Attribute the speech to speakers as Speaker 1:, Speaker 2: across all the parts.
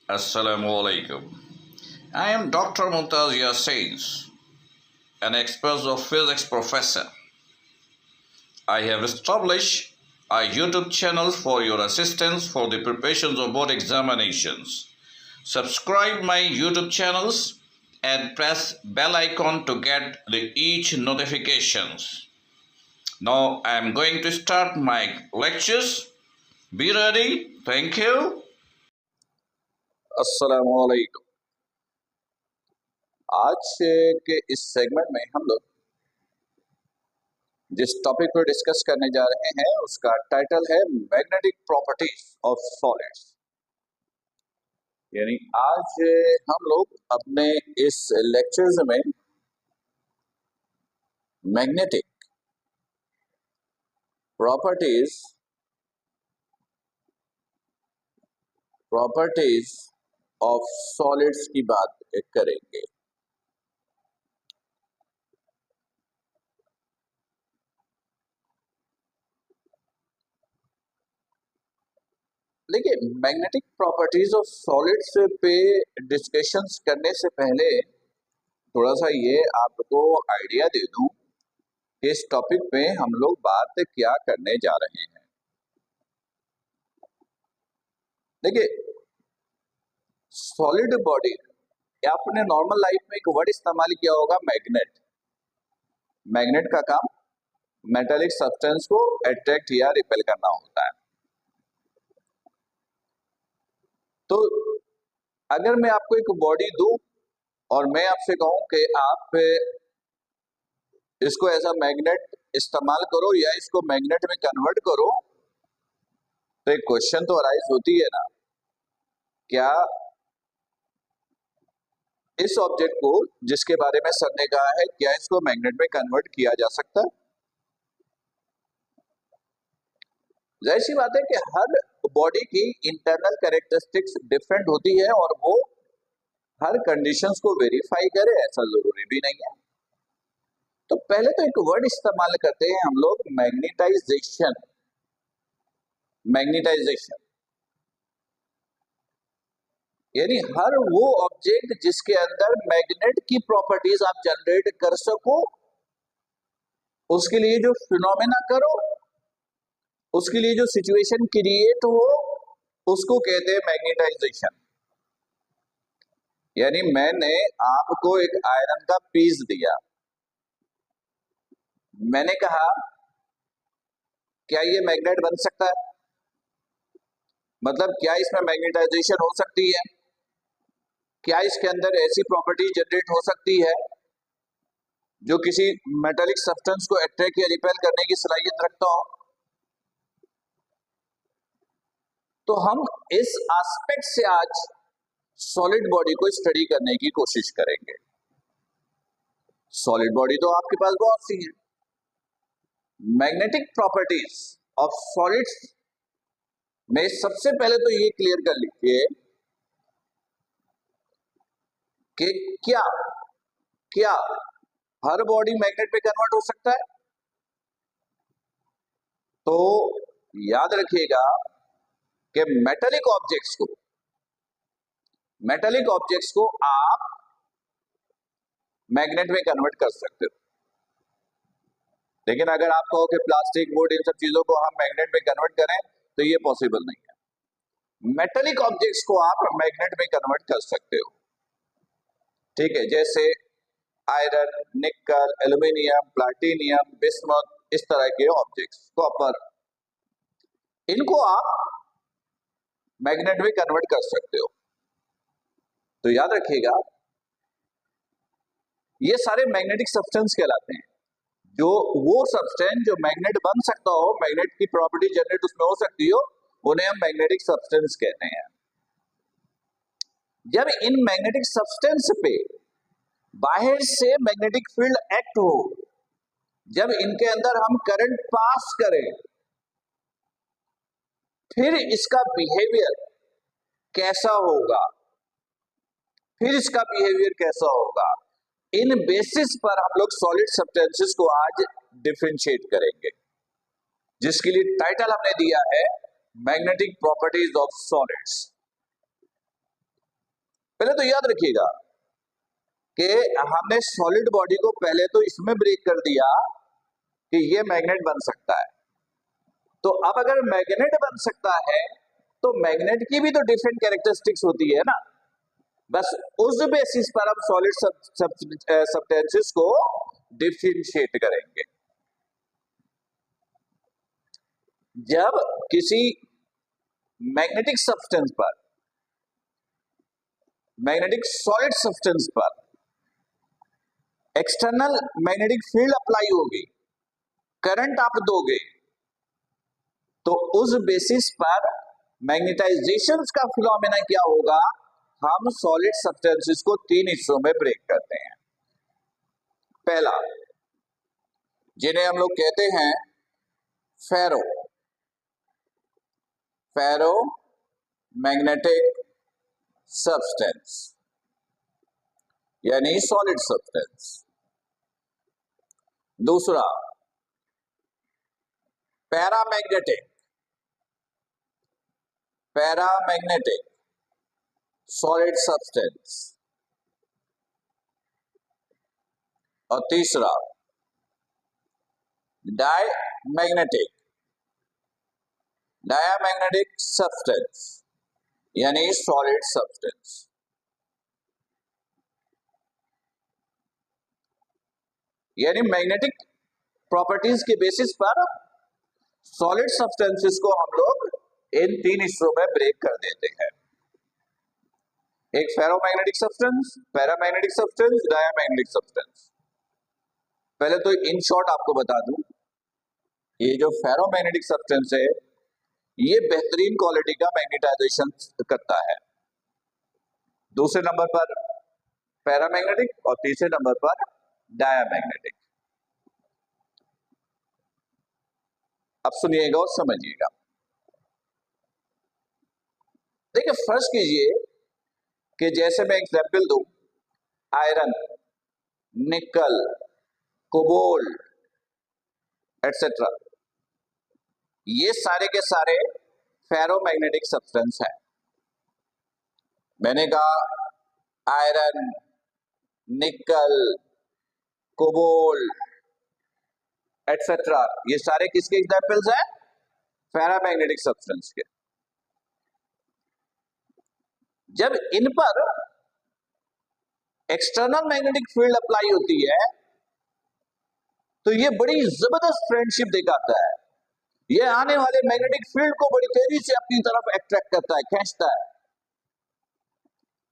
Speaker 1: Assalamu alaikum. I am Dr. Mumtaz Yassin, an expert of physics professor. I have established a YouTube channel for your assistance for the preparations of board examinations. Subscribe my YouTube channels and press bell icon to get the each notifications. Now I am going to start my lectures. Be ready. Thank you.
Speaker 2: अस्सलामु अलैकुम। आज के इस segment में हम लोग जिस topic पर डिस्कस करने जा रहे हैं उसका टाइटल है मैग्नेटिक प्रॉपर्टीज ऑफ सॉलिड्स। यानी आज हम लोग अपने इस लेक्चर्स में मैग्नेटिक प्रॉपर्टीज ऑफ सॉलिड्स की बात करेंगे। देखिए, मैग्नेटिक प्रॉपर्टीज ऑफ सॉलिड्स पे डिस्कशंस करने से पहले थोड़ा सा ये आपको आइडिया दे दूं कि इस टॉपिक पे हम लोग बात क्या करने जा रहे हैं। देखिए, सॉलिड बॉडी या आपने नॉर्मल लाइफ में एक वर्ड इस्तेमाल किया होगा मैग्नेट। मैग्नेट का काम मेटालिक सब्सटेंस को अट्रैक्ट या रिपेल करना होता है। तो अगर मैं आपको एक बॉडी दूं और मैं आपसे कहूं कि आप इसको एज अ मैग्नेट इस्तेमाल करो या इसको मैग्नेट में कन्वर्ट करो, तो एक क्वेश्चन तो अराइज होती है ना, क्या इस ऑब्जेक्ट को जिसके बारे में सर ने कहा है क्या इसको मैग्नेट में कन्वर्ट किया जा सकता है? जाहिर सी बात है कि हर बॉडी की इंटरनल कैरेक्टरिस्टिक्स डिफरेंट होती है और वो हर कंडीशंस को वेरीफाई करे ऐसा जरूरी भी नहीं है। तो पहले तो एक वर्ड इस्तेमाल करते हैं हम लोग मैग्नेटाइजेशन। मैग्नेटाइजेशन यानी हर वो ऑब्जेक्ट जिसके अंदर मैग्नेट की प्रॉपर्टीज आप जनरेट कर सको, उसके लिए जो फिनोमेना करो, उसके लिए जो सिचुएशन क्रिएट हो, उसको कहते हैं मैग्नेटाइजेशन। यानी मैंने आपको एक आयरन का पीस दिया, मैंने कहा क्या ये मैग्नेट बन सकता है, मतलब क्या इसमें मैग्नेटाइजेशन हो सकती है, क्या इसके अंदर ऐसी प्रॉपर्टी जनरेट हो सकती है जो किसी मेटालिक सब्सटेंस को अट्रैक्ट या रिपेल करने की सलाहियत रखता हो। तो हम इस एस्पेक्ट से आज सॉलिड बॉडी को स्टडी करने की कोशिश करेंगे। सॉलिड बॉडी तो आपके पास बहुत सी है। मैग्नेटिक प्रॉपर्टीज ऑफ सॉलिड्स में सबसे पहले तो ये क्लियर कर लीजिए कि क्या हर बॉडी मैग्नेट में कन्वर्ट हो सकता है? तो याद रखिएगा कि मेटालिक ऑब्जेक्ट्स को आप मैग्नेट में कन्वर्ट कर सकते हो, लेकिन अगर आप कहो कि प्लास्टिक, वुड, इन सब चीजों को हम मैग्नेट में कन्वर्ट करें तो ये पॉसिबल नहीं है। मेटालिक ऑब्जेक्ट्स को आप मैग्नेट में कन्वर्ट कर सकते हो, ठीक है, जैसे आयरन, निकल, एल्यूमिनियम, प्लाटिनियम, बिस्मथ, इस तरह के ऑब्जेक्ट्स, कॉपर, इनको आप मैग्नेट में कन्वर्ट कर सकते हो। तो याद रखिएगा ये सारे मैग्नेटिक सब्सटेंस कहलाते हैं। जो वो सब्सटेंस जो मैग्नेट बन सकता हो, मैग्नेट की प्रॉपर्टी जनरेट उसमें हो सकती हो, उन्हें हम मैग्नेटिक सब्सटेंस कहते हैं। जब इन मैग्नेटिक सब्सटेंस पे बाहर से मैग्नेटिक फील्ड एक्ट हो, जब इनके अंदर हम करंट पास करें, फिर इसका बिहेवियर कैसा होगा, इन बेसिस पर हम लोग सॉलिड सब्सटेंसेस को आज डिफरेंशिएट करेंगे, जिसके लिए टाइटल हमने दिया है मैग्नेटिक प्रॉपर्टीज ऑफ सॉलिड्स। पहले तो याद रखिएगा कि हमने सॉलिड बॉडी को पहले तो इसमें ब्रेक कर दिया कि ये मैग्नेट बन सकता है। तो अब अगर मैग्नेट बन सकता है तो मैग्नेट की भी तो डिफरेंट कैरेक्टरिस्टिक्स होती है ना, बस उस बेसिस पर हम सॉलिड सब्सटेंसेस को डिफरेंशिएट करेंगे। जब किसी मैग्नेटिक सब्सटेंस पर, मैग्नेटिक सॉलिड सब्सटेंस पर एक्सटर्नल मैग्नेटिक फील्ड अप्लाई होगी, करंट आप दोगे, तो उस बेसिस पर मैग्नेटाइजेशन का फिनोमेना क्या होगा, हम सॉलिड सब्सटेंसेस को 3 हिस्सों में ब्रेक करते हैं। पहला, जिन्हें हम लोग कहते हैं फेरो मैग्नेटिक सब्सटेंस, यानी सॉलिड सब्सटेंस। दूसरा, पैरामैग्नेटिक सॉलिड सब्सटेंस। और तीसरा, डायामैग्नेटिक सब्सटेंस, यानी सॉलिड सब्सटेंस। यानी मैग्नेटिक प्रॉपर्टीज के बेसिस पर सॉलिड सब्सटेंसेस को हम लोग इन 3 हिस्सों में ब्रेक कर देते हैं। एक ferromagnetic substance, paramagnetic substance, diamagnetic substance. पहले तो इन शॉर्ट आपको बता दूं, ये जो फेरोमैग्नेटिक सब्सटेंस है ये बेहतरीन क्वालिटी का मैग्नेटाइजेशन करता है। दूसरे नंबर पर पैरामैग्नेटिक और तीसरे नंबर पर डायामैग्नेटिक। अब सुनिएगा और समझिएगा। देखिए, फर्स्ट कीजिए कि जैसे मैं एग्जाम्पल दूं, आयरन, निकल, कोबाल्ट एटसेट्रा, ये सारे के सारे फेरोमैग्नेटिक सब्सटेंस हैं। मैंने कहा आयरन, निकल, कोबाल्ट एटसेट्रा, ये सारे किसके एग्जाम्पल्स हैं? फेरोमैग्नेटिक सब्सटेंस के। जब इन पर एक्सटर्नल मैग्नेटिक फील्ड अप्लाई होती है तो ये बड़ी जबरदस्त फ्रेंडशिप दिखाता है। ये आने वाले मैग्नेटिक फील्ड को बड़ी तेजी से अपनी तरफ अट्रैक्ट करता है, खींचता है,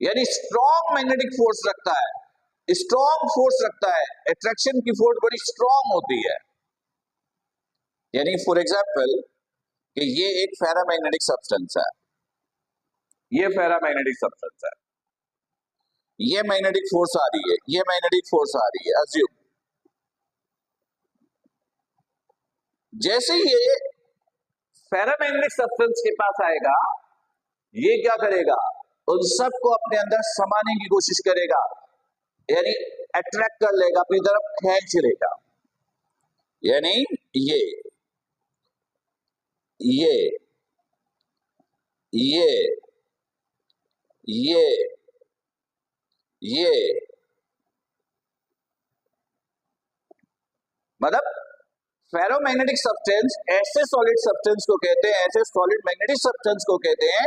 Speaker 2: यानी स्ट्रॉन्ग मैग्नेटिक फोर्स रखता है, स्ट्रॉन्ग फोर्स रखता है। अट्रैक्शन की फोर्स बड़ी स्ट्रॉन्ग होती है। यानी फॉर एग्जाम्पल कि ये एक फेरोमैग्नेटिक सब्सटेंस है, ये फेरोमैग्नेटिक सब्सटेंस है, ये मैग्नेटिक फोर्स आ रही है, ये मैग्नेटिक फोर्स आ रही है। अज्यूम जैसे ये फेरोमैग्नेटिक सब्सटेंस के पास आएगा, ये क्या करेगा, उन सबको अपने अंदर समाने की कोशिश करेगा, यानी अट्रैक्ट कर लेगा, अपनी तरफ खींच लेगा। यानी ये ये ये ये ये मतलब फेरोमैग्नेटिक सब्सटेंस ऐसे सॉलिड सब्सटेंस को कहते हैं, ऐसे सॉलिड मैग्नेटिक सब्सटेंस को कहते हैं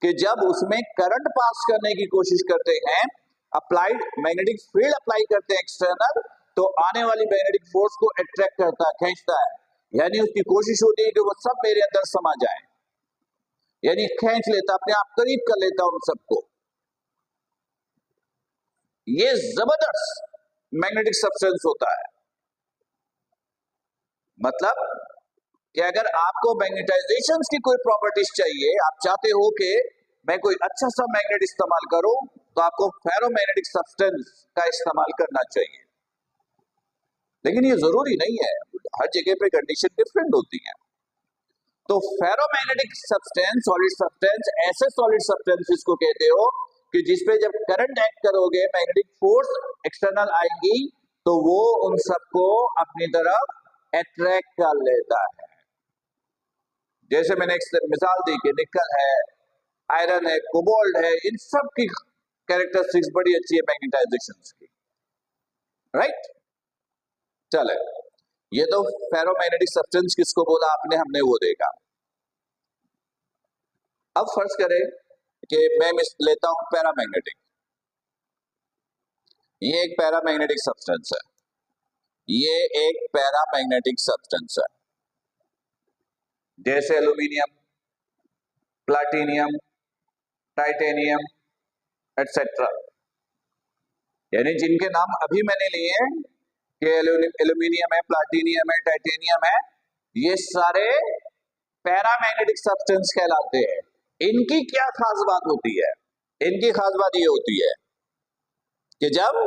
Speaker 2: कि जब उसमें करंट पास करने की कोशिश करते हैं, अप्लाइड मैग्नेटिक फील्ड अप्लाई करते हैं एक्सटर्नल, तो आने वाली मैग्नेटिक फोर्स को अट्रैक्ट करता है, खींचता है। यानी उसकी कोशिश होती है कि वो सब मेरे अंदर समा जाए, यानी खींच लेता, अपने आप करीब कर लेता उन सबको। ये जबरदस्त मैग्नेटिक सब्सटेंस होता है। मतलब कि अगर आपको मैग्नेटाइजेशन की कोई प्रॉपर्टीज चाहिए, आप चाहते हो कि मैं कोई अच्छा सा मैग्नेट इस्तेमाल करूं, तो आपको फेरोमैग्नेटिक सब्सटेंस का इस्तेमाल करना चाहिए। लेकिन ये जरूरी नहीं है, हर जगह पे कंडीशन डिफरेंट होती है। तो फेरोमैग्नेटिक सब्सटेंस, सॉलिड सब्सटेंस, ऐसे सॉलिड सब्सटेंसेस को कहते हो कि जिसपे जब करंट एक्ट करोगे, मैग्नेटिक फोर्स एक्सटर्नल आएगी, तो वो उन सबको अपनी तरफ अट्रैक्ट कर लेता है। जैसे मैंने एक मिसाल दी कि निकल है, आयरन है, कोबाल्ट है, इन सब की कैरेक्टरिस्टिक्स बड़ी अच्छी है मैग्नेटाइजेशन की, राइट। चले, ये तो फेरोमैग्नेटिक सब्सटेंस किसको बोला आपने, हमने वो देखा। अब फर्ज करें कि मैं लेता हूं पैरामैग्नेटिक, ये एक पैरामैग्नेटिक सब्सटेंस है, ये एक पैरामैग्नेटिक सब्सटेंस है, जैसे एल्यूमिनियम, प्लाटिनियम, टाइटेनियम एटसेट्रा, यानी जिनके नाम अभी मैंने लिए हैं कि एल्यूमिनियम है, प्लाटिनियम है, टाइटेनियम है, ये सारे पैरामैग्नेटिक सब्सटेंस कहलाते हैं। इनकी क्या खास बात होती है, इनकी खास बात ये होती है कि जब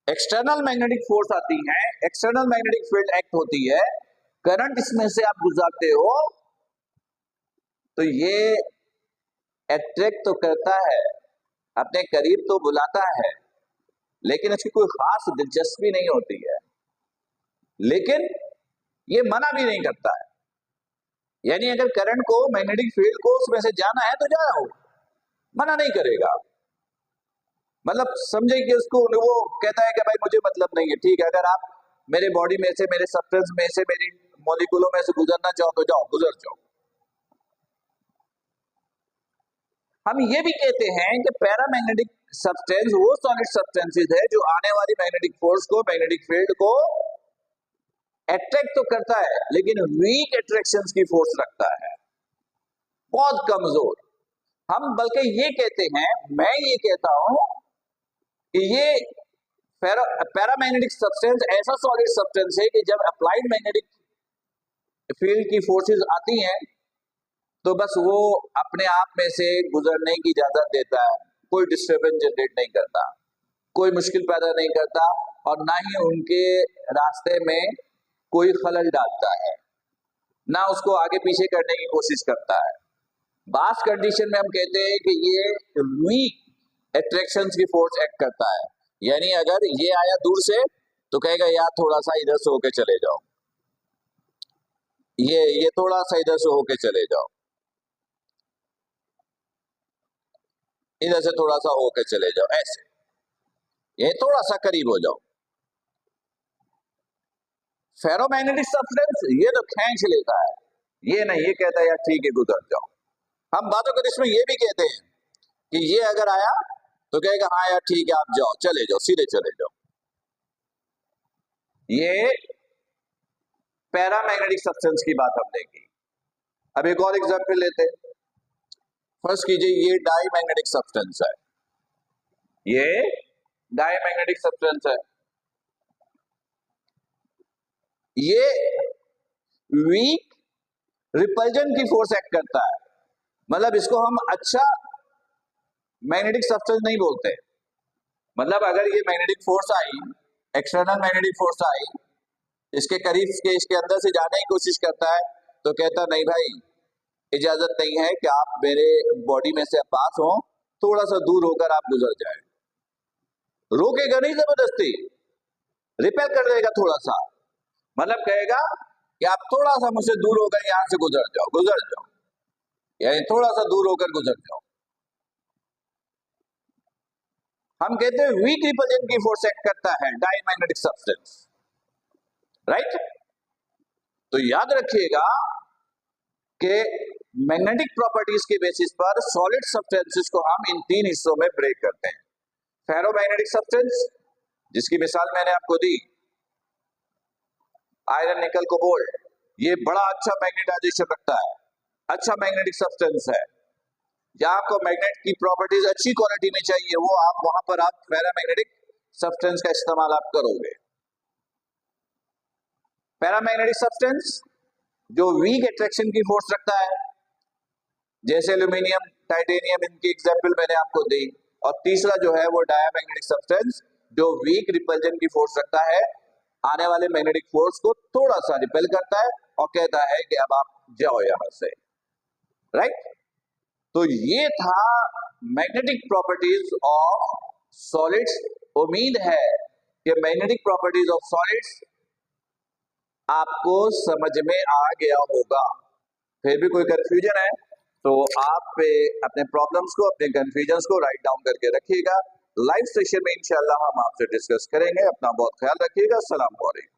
Speaker 2: एक्सटर्नल मैग्नेटिक फोर्स आती है, एक्सटर्नल मैग्नेटिक फील्ड एक्ट होती है, करंट इसमें से आप गुजारते हो, तो ये अट्रैक्ट तो करता है, अपने करीब तो बुलाता है, लेकिन इसकी कोई खास दिलचस्पी नहीं होती है, लेकिन ये मना भी नहीं करता है। यानी अगर करंट को, मैग्नेटिक फील्ड को उसमें से जाना है तो जाओ, मना नहीं करेगा। मतलब समझे कि उसको, वो कहता है कि भाई मुझे मतलब नहीं है, ठीक है, अगर आप मेरे बॉडी में से, मेरे सब्सटेंस में से, मेरी मॉलिक्यूलों में से गुजरना चाहो तो जाओ, गुजर जाओ। हम ये भी कहते हैं कि पैरामैग्नेटिक सब्सटेंस वो सॉलिड सब्सटेंसेस है जो आने वाली मैग्नेटिक फोर्स को, मैग्नेटिक फील्ड को अट्रैक्ट तो करता है, लेकिन वीक अट्रैक्शंस की फोर्स रखता है, बहुत कमजोर। हम बल्कि ये कहते हैं, मैं ये कहता हूं कि ये पैरामैग्नेटिक सब्सटेंस ऐसा सॉलिड सब्सटेंस है कि जब अप्लाइड मैग्नेटिक फील्ड की फोर्सेस आती हैं तो बस वो अपने आप में से गुजरने की इजाजत देता है, कोई डिस्टर्बेंस जनरेट नहीं करता, कोई मुश्किल पैदा नहीं करता, और ना ही उनके रास्ते में कोई खलल डालता है, ना उसको आगे पीछे करने की कोशिश करता है। बास कंडीशन में हम कहते हैं कि ये वीक अट्रैक्शंस की फोर्स एक्ट करता है, यानी अगर ये आया दूर से तो कहेगा यार थोड़ा सा इधर से होके चले जाओ, ये थोड़ा सा इधर से होके चले जाओ, इधर से थोड़ा सा होके चले जाओ, ऐसे, ये थोड़ा सा करीब हो जाओ। फेरोमैग्नेटिक सब्सटेंस ये तो खींच लेता है, ये नहीं, ये कहता है यार ठीक है गुजर जाओ। हम बातों कर इसमें ये भी कहते हैं कि ये अगर आया तो कहेगा हाँ यार ठीक है आप जाओ, चले जाओ, सीधे चले जाओ। ये पैरामैग्नेटिक सब्सटेंस की बात हमने की। अब एक और एग्जांपल लेते हैं। फर्स्ट कीजिए, ये डाईमैग्नेटिक सब्सटेंस है, ये डाईमैग्नेटिक सब्सटेंस है, ये वीक रिपल्जन की फोर्स एक्ट करता है, मतलब इसको हम अच्छा मैग्नेटिक सब्सटेंस नहीं बोलते। मतलब अगर ये मैग्नेटिक फोर्स आई, एक्सटर्नल मैग्नेटिक फोर्स आई, इसके करीब के, इसके अंदर से जाने की कोशिश करता है, तो कहता नहीं भाई इजाजत नहीं है कि आप मेरे बॉडी में से पास हो, थोड़ा सा दूर होकर आप गुजर जाए। रोकेगा नहीं जबरदस्ती, रिपेल कर देगा थोड़ा सा, मतलब कहेगा कि आप थोड़ा सा मुझसे दूर होकर यहां से गुजर जाओ, गुजर जाओ, यानी थोड़ा सा दूर होकर गुजर जाओ। हम कहते हैं वीक रिपल्जन की फोर्स एक्ट करता है डाईमैग्नेटिक सब्सटेंस, राइट। तो याद रखिएगा कि मैग्नेटिक प्रॉपर्टीज के बेसिस पर सॉलिड सब्सटेंसेस को हम इन तीन हिस्सों में ब्रेक करते हैं। फेरोमैग्नेटिक सब्सटेंस, जिसकी मिसाल मैंने आपको दी, आयरन, निकल, कोबाल्ट, ये बड़ा अच्छा मैग्नेटाइजेशन रखता है, अच्छा मैग्नेटिक सब्सटेंस है। जहां आपको मैग्नेट की प्रॉपर्टीज अच्छी क्वालिटी में चाहिए, वो आप वहां पर आप पैरामैग्नेटिक सब्सटेंस का इस्तेमाल आप करोगे। पैरामैग्नेटिक सब्सटेंस जो वीक अट्रैक्शन की फोर्स रखता है, जैसे एल्यूमिनियम, टाइटेनियम, इनकी एग्जांपल मैंने आपको दी। और तीसरा जो है वो डायामैग्नेटिक सब्सटेंस जो वीक रिपल्जन की फोर्स रखता है, आने वाले मैग्नेटिक फोर्स को थोड़ा सा रिपेल करता है और कहता है कि अब आप जाओ यहां से, राइट। तो ये था मैग्नेटिक प्रॉपर्टीज ऑफ सॉलिड्स। उम्मीद है कि मैग्नेटिक प्रॉपर्टीज ऑफ सॉलिड्स आपको समझ में आ गया होगा। फिर भी कोई कंफ्यूजन है तो आप अपने प्रॉब्लम्स को, अपने कंफ्यूजन्स को राइट डाउन करके रखिएगा। लाइव सेशन में इंशाल्लाह हम आपसे डिस्कस करेंगे। अपना बहुत ख्याल रखिएगा। अस्सलाम वालेकुम।